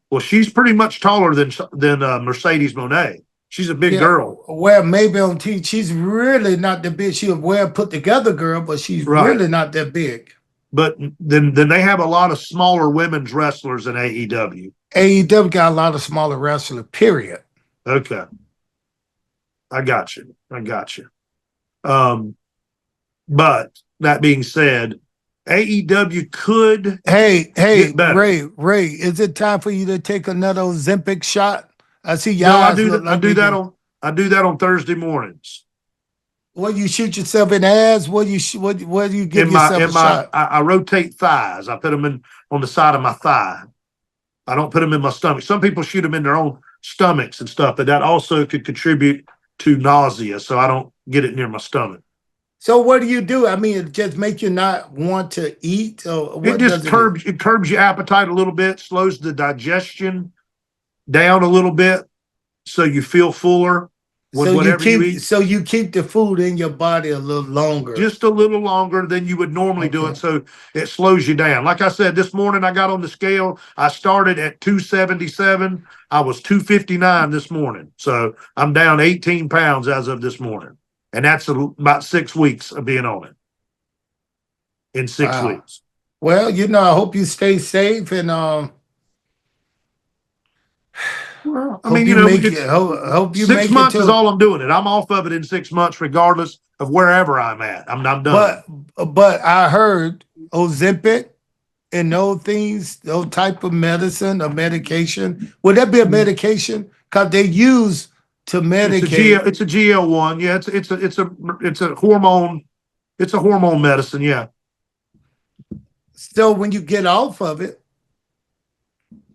Well, she's pretty much taller than Mercedes Moné. She's a big girl. Well, maybe on TV, she's really not that big. She's a well put together girl, but she's really not that big. But then they have a lot of smaller women's wrestlers in AEW. AEW got a lot of smaller wrestlers, period. Okay. I got you. But that being said, AEW could. Hey, Ray, is it time for you to take another Ozempic shot? I see y'all. No, I do that on Thursday mornings. What, you shoot yourself in the ass? What do you give yourself a shot? I rotate thighs. I put them on the side of my thigh. I don't put them in my stomach. Some people shoot them in their own stomachs and stuff, but that also could contribute to nausea. So I don't get it near my stomach. So what do you do? I mean, it just make you not want to eat? Or what it curbs your appetite a little bit, slows the digestion down a little bit, so you feel fuller with whatever you eat. So you keep the food in your body a little longer. Just a little longer than you would normally do it, so it slows you down. Like I said, this morning I got on the scale. I started at 277. I was 259 this morning. So I'm down 18 pounds as of this morning. And that's about 6 weeks of being on it. In 6 weeks. Well, I hope you stay safe and well, I mean, hope you 6 months is all I'm doing it. I'm off of it in 6 months, regardless of wherever I'm at. I'm done. But I heard Ozempic and those things, those type of medicine or medication. Would that be a medication? Because they use to medicate. It's a GL1. Yeah, it's a hormone. It's a hormone medicine. Yeah. So when you get off of it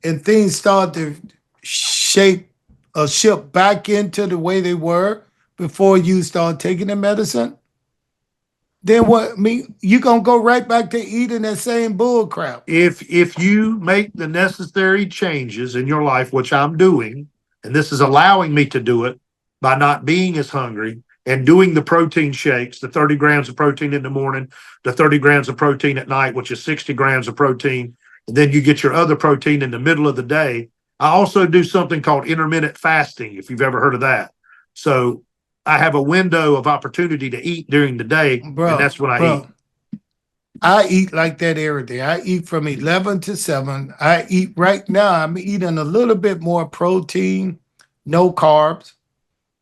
and things start to shape or shift back into the way they were before you start taking the medicine, then what? I mean, you're gonna go right back to eating that same bull crap. If you make the necessary changes in your life, which I'm doing, and this is allowing me to do it by not being as hungry and doing the protein shakes, the 30 grams of protein in the morning, the 30 grams of protein at night, which is 60 grams of protein. And then you get your other protein in the middle of the day. I also do something called intermittent fasting, if you've ever heard of that. So I have a window of opportunity to eat during the day, and that's when I eat. I eat like that every day. I eat from 11 to 7. I eat right now. I'm eating a little bit more protein, no carbs,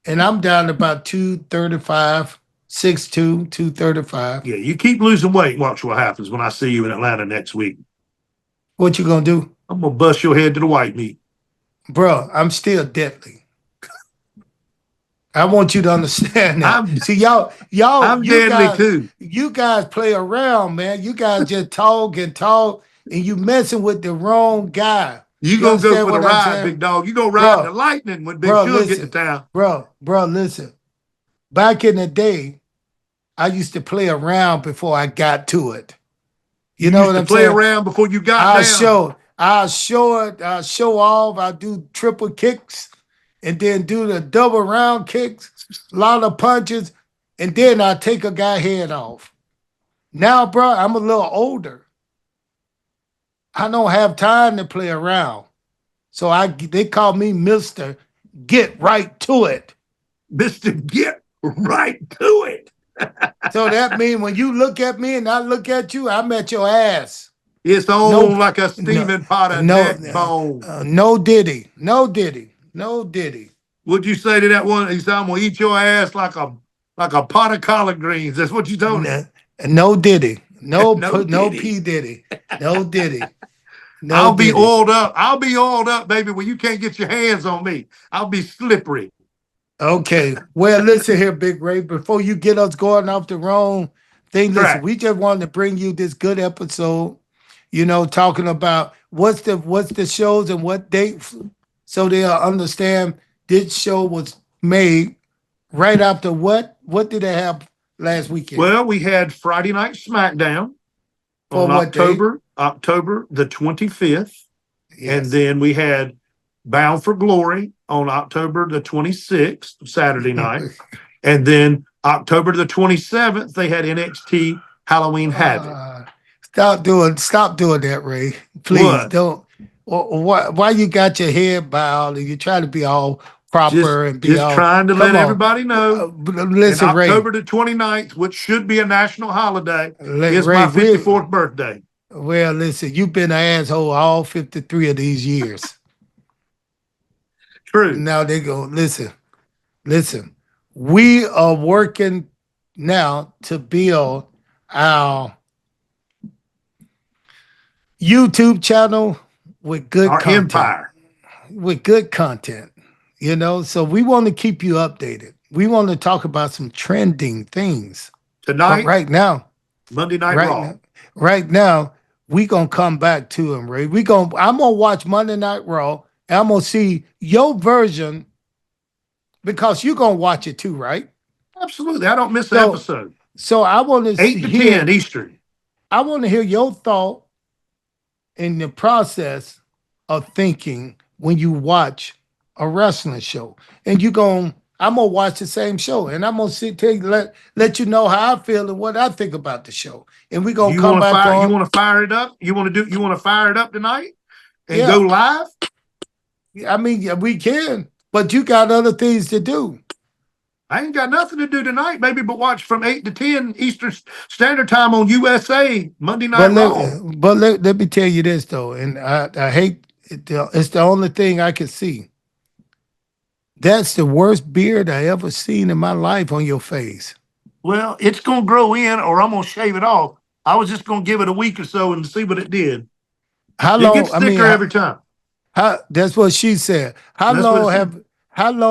and I'm down to about 235, 6'2", 235. Yeah, you keep losing weight. Watch what happens when I see you in Atlanta next week. What you gonna do? I'm gonna bust your head to the white meat. Bro, I'm still deadly. I want you to understand that. I'm deadly too. You guys play around, man. You guys just talk, and you messing with the wrong guy. You gonna go for the ride, big dog. You gonna ride the lightning when Big Shug get to town. Bro, listen. Back in the day, I used to play around before I got to it. You know what I'm saying? Play around before you got down. I'll show off. I'll do triple kicks and then do the double round kicks, a lot of punches, and then I'll take a guy head off. Now, bro, I'm a little older. I don't have time to play around. So they call me Mr. Get Right to It. Mr. Get Right to It. So that means when you look at me and I look at you, I'm at your ass. It's on like a steaming pot of neck bone. No diddy. What'd you say to that one? He said, I'm gonna eat your ass like a pot of collard greens. That's what you told me. No diddy. No P Diddy. No diddy. I'll be oiled up, baby, when you can't get your hands on me. I'll be slippery. Okay. Well, listen here, Big Ray. Before you get us going off the wrong thing, listen, we just wanted to bring you this good episode. Talking about what's the shows and what dates, so they'll understand this show was made right after what? What did they have last weekend? Well, we had Friday Night SmackDown on October the 25th. Yes. And then we had Bound for Glory on October the 26th, Saturday night. And then October the 27th, they had NXT Halloween Havoc. Stop doing that, Ray. Please don't. Why you got your head bowed and you try to be all proper and be just all. trying to let Come on. everybody know. Listen, In Ray. October the 29th, which should be a national holiday, is Ray, my 54th birthday. Well, listen, you've been an asshole all 53 of these years. True. Now they go, listen. We are working now to build our YouTube channel with good Our content. empire. With good content, so we want to keep you updated. We want to talk about some trending things. Tonight, but right now, Monday Night Raw. Right now, we gonna come back to him, Ray. I'm gonna watch Monday Night Raw, and I'm gonna see your version because you're gonna watch it too, right? Absolutely. I don't miss an episode. So I want to 8 to 10 Eastern. I want to hear your thought in the process of thinking when you watch a wrestling show. And I'm gonna watch the same show, and I'm gonna let you know how I feel and what I think about the show. And we're gonna come back on. You want to fire it up? You want to fire it up tonight and go live? I mean, we can, but you got other things to do. I ain't got nothing to do tonight, baby, but watch from 8 to 10 Eastern Standard Time on USA Monday Night Raw. But let me tell you this though, and I hate it, it's the only thing I can see. That's the worst beard I ever seen in my life on your face. Well, it's gonna grow in, or I'm gonna shave it off. I was just gonna give it a week or so and see what it did. How long? It gets thicker every time. That's what she said. How long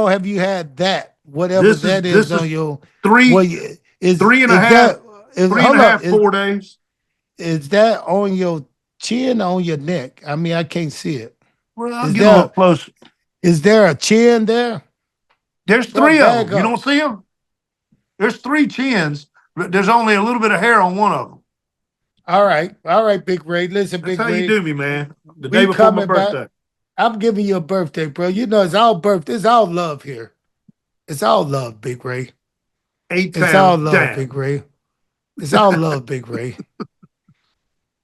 have you had that? Whatever that is on your 4 days. Is that on your chin or on your neck? I mean, I can't see it. Well, I'll get a little closer. Is there a chin there? There's 3 of them. You don't see them? There's 3 chins, but there's only a little bit of hair on one of them. All right, Big Ray. Listen, Big Ray. That's how you do me, man. The day before my birthday. I'm giving you a birthday, bro. It's all birthday. It's all love here. It's all love, Big Ray. It's all love, Big Ray. It's all love, Big Ray.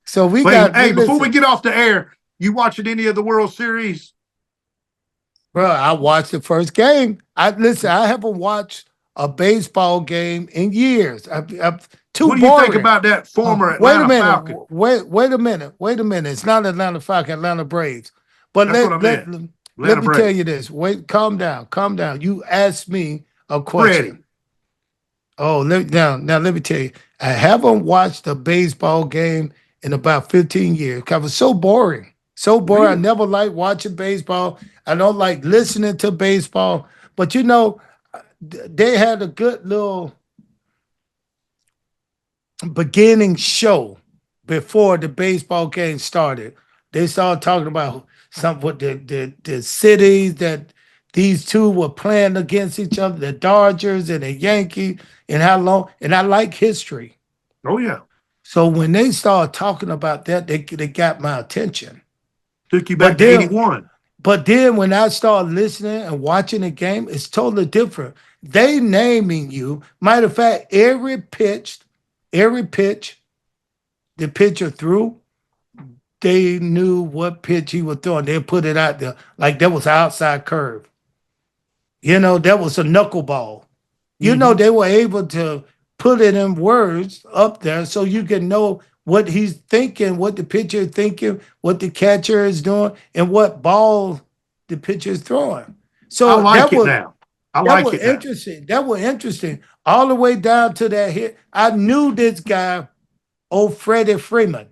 So before we get off the air, you watching any of the World Series? Bro, I watched the first game. I haven't watched a baseball game in years. I'm too boring. What do you think about that former Atlanta Falcon? Wait a minute. It's not Atlanta Falcon, Atlanta Braves. But let me tell you this. Wait, calm down. You asked me a question. Ready. Oh, now let me tell you. I haven't watched a baseball game in about 15 years because it was so boring. So boring. Really? I never liked watching baseball. I don't like listening to baseball. But they had a good little beginning show before the baseball game started. They started talking about some with the cities that these two were playing against each other, the Dodgers and the Yankees, and how long. And I like history. Oh yeah. So when they started talking about that, they got my attention. Took you back to 81. But then when I started listening and watching the game, it's totally different. They naming you. Matter of fact, every pitch the pitcher threw, they knew what pitch he was throwing. They put it out there like that was an outside curve. That was a knuckleball. Mm-hmm. They were able to put it in words up there so you can know what he's thinking, what the pitcher is thinking, what the catcher is doing, and what ball the pitcher is throwing. So I like it now. I like it interesting. That was interesting. All the way down to that hit. I knew this guy, old Freddie Freeman.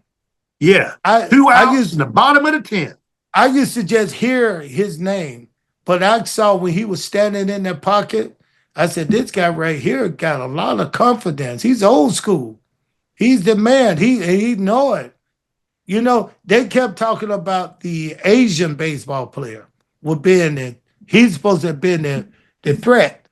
Yeah. 2 outs in the bottom of the 10th. I used to just hear his name, but I saw when he was standing in that pocket, I said, this guy right here got a lot of confidence. He's old school. He's the man. He know it. They kept talking about the Asian baseball player would be in it. He's supposed to have been the threat.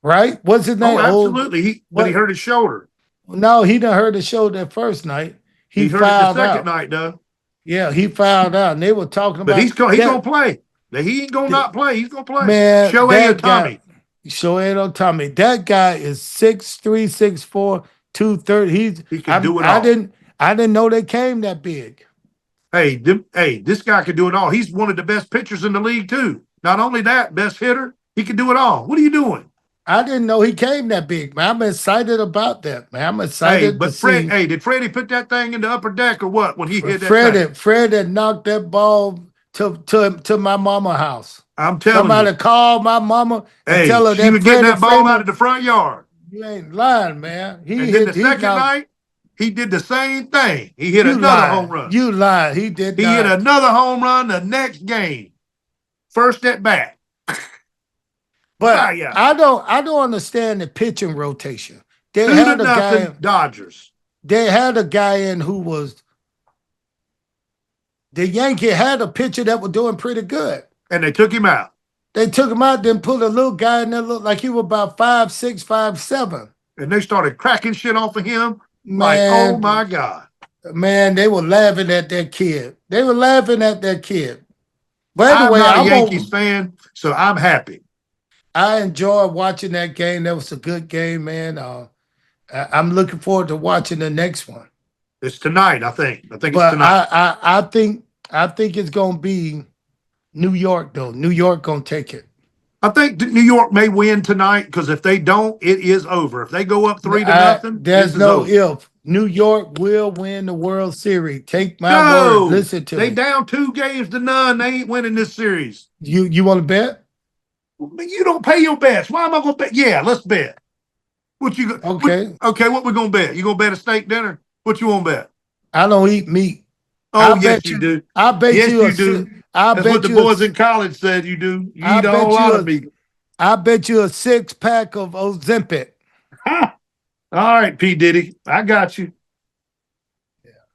Right? What's his name? Oh, absolutely. But he hurt his shoulder. No, he done hurt his shoulder that first night. He hurt it the second night, though. Yeah, he fouled out. And they were talking about. But he's going to play. He ain't going to not play. He's going to play. Man, Shohei Ohtani. Shohei Ohtani. That guy is 6'3", 6'4", 230. He can do it all. I didn't know they came that big. Hey, this guy can do it all. He's one of the best pitchers in the league, too. Not only that, best hitter, he can do it all. What are you doing? I didn't know he came that big, man. I'm excited about that, man. I'm Hey, excited to but Fred, see. hey, did Freddie put that thing in the upper deck or what when he hit that thing? Fred had knocked that ball to my mama house. I'm telling Somebody you. call my mama and Hey, tell her she that was getting Freddie that ball out Freeman. of the front yard. You ain't lying, man. And then the He second knocked. night, he did the same thing. He hit You another home lying. run. You lying. He did He hit not. another home run the next game. First at bat. But Fire. I don't understand the pitching rotation. They 2-0 Dodgers. They had a guy in who was the Yankee had a pitcher that was doing pretty good. And they took him out. They took him out, then put a little guy in there looked like he was about 5'6", 5'7". And they started cracking shit off of him. Like, Man, oh my God. man, they were laughing at that kid. They were laughing at that kid. But I'm anyway, not a Yankees fan, so I'm happy. I enjoyed watching that game. That was a good game, man. I'm looking forward to watching the next one. It's tonight, I think. I think But it's tonight. I think it's gonna be New York though. New York gonna take it. I think New York may win tonight because if they don't, it is over. If they go up 3-0, There's this is no over. if. New York will win the World Series. Take my No, word. Listen to they me. down 2-0. They ain't winning this series. You want to bet? But you don't pay your bets. Why am I gonna bet? Yeah, let's bet. What you Okay. What we gonna bet? You gonna bet a steak dinner? What you wanna bet? I don't eat meat. Oh, I yes, bet you do. I bet Yes, you you do. I That's bet what the you boys in college said you do. You I eat a bet whole you lot a- of meat. I bet you a 6-pack of Ozempic. All right, P. Diddy. I got you.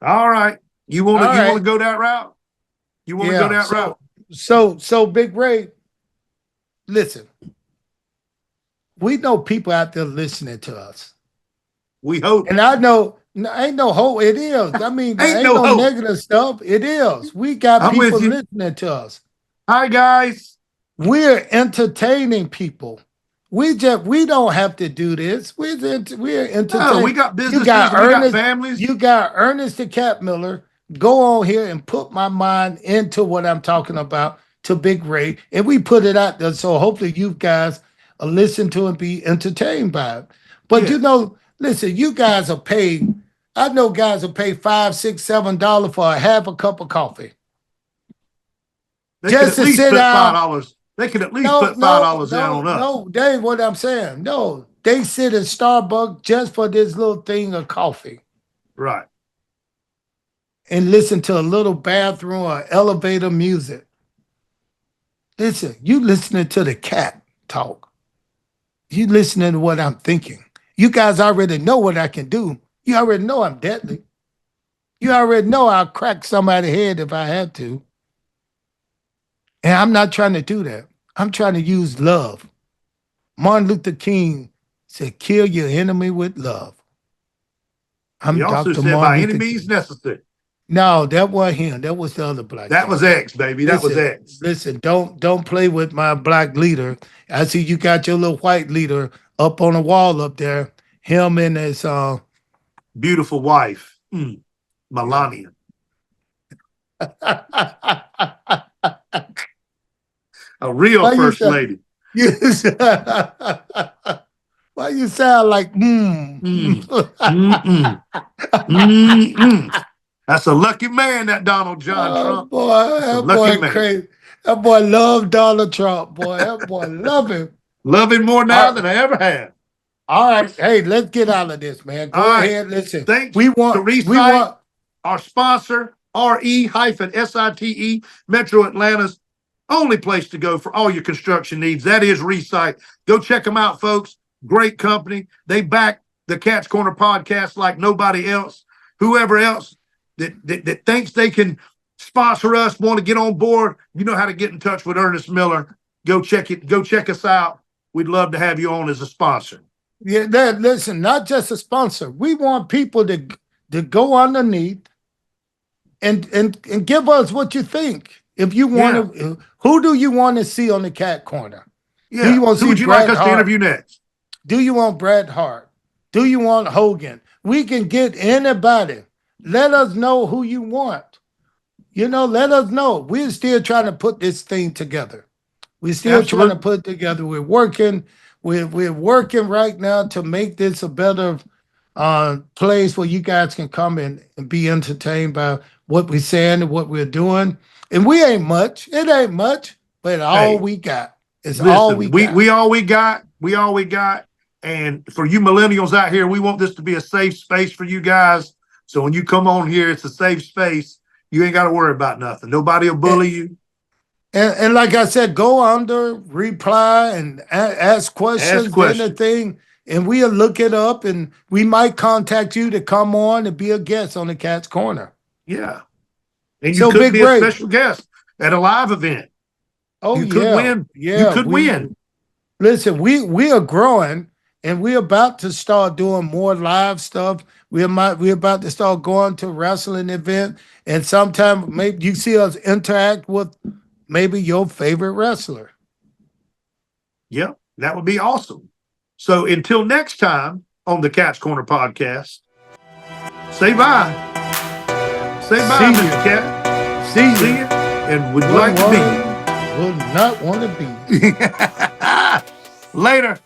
All right. You want All to right. go that route? You want to go that route? So Big Ray, listen. We know people out there listening to us. We hope. And I know ain't no hope. It is. I mean, ain't no hope. negative stuff. It is. We got I'm people with you. listening to us. Hi, guys. We're entertaining people. We don't have to do this. We're entertaining. No, we got businesses. You got We got Ernest. families. You got Ernest the Cat Miller. Go on here and put my mind into what I'm talking about to Big Ray, and we put it out there. So hopefully you guys listen to and be entertained by it. But you know, listen, you guys are paid. I know guys will pay $5, $6, $7 for a half a cup of coffee. They Just could at to least sit put down. $5. They could at least put $5 down on us. No, that ain't what I'm saying. No, they sit in Starbucks just for this little thing of coffee Right. and listen to a little bathroom or elevator music. Listen, you listening to the cat talk. You listening to what I'm thinking. You guys already know what I can do. You already know I'm deadly. You already know I'll crack somebody's head if I have to. And I'm not trying to do that. I'm trying to use love. Martin Luther King said, kill your enemy with love. He also said, by any means necessary. No, that wasn't him. That was the other black That guy. was X, baby. That was X. Listen, don't play with my black leader. I see you got your little white leader up on the wall up there. Him and his beautiful wife, Melania. A real first lady. Why you sound like That's a lucky man, that Donald John Trump. Boy, that boy crazy. That boy love Donald Trump, boy. That boy love him. Love him more now than I ever have. All right. Hey, let's get out of this, man. Go ahead. Listen. Thanks we want our sponsor, RE-SITE, Metro Atlanta's only place to go for all your construction needs. That is Recite. Go check them out, folks. Great company. They back the Cat's Corner podcast like nobody else. Whoever else that thinks they can sponsor us, want to get on board, you know how to get in touch with Ernest Miller. Go check it. Go check us out. We'd love to have you on as a sponsor. Yeah, listen, not just a sponsor. We want people to go underneath and give us what you think. If you want to, who do you want to see on the Cat Corner? Yeah. Do you want to see would you Bret like us Hart? to interview next? Do you want Bret Hart? Do you want Hogan? We can get anybody. Let us know who you want. You know, let us know. We're still trying to put this thing together. We're still trying to Absolutely. put it together. We're working. We're working right now to make this a better place where you guys can come and be entertained by what we're saying and what we're doing. And we ain't much. It ain't much, but all Hey, we got. It's all we listen, we got. we all we got. We all we got. And for you millennials out here, we want this to be a safe space for you guys. So when you come on here, it's a safe space. You ain't got to worry about nothing. Nobody will bully you. And like I said, go under, reply, and ask Ask questions, questions. anything, and we'll look it up, and we might contact you to come on and be a guest on the Cat's Corner. Yeah. And you So, could Big be a Ray. special guest at a live event. Oh You could yeah, win. You yeah. could win. Listen. We are growing, and we're about to start doing more live stuff. We're about to start going to wrestling event, and sometime maybe you see us interact with maybe your favorite wrestler. Yep. That would be awesome. So until next time on the Cat's Corner podcast, say bye. Say bye, See Mr. you. Cat. See See you. you. And would like to be. Would not want to be. Later.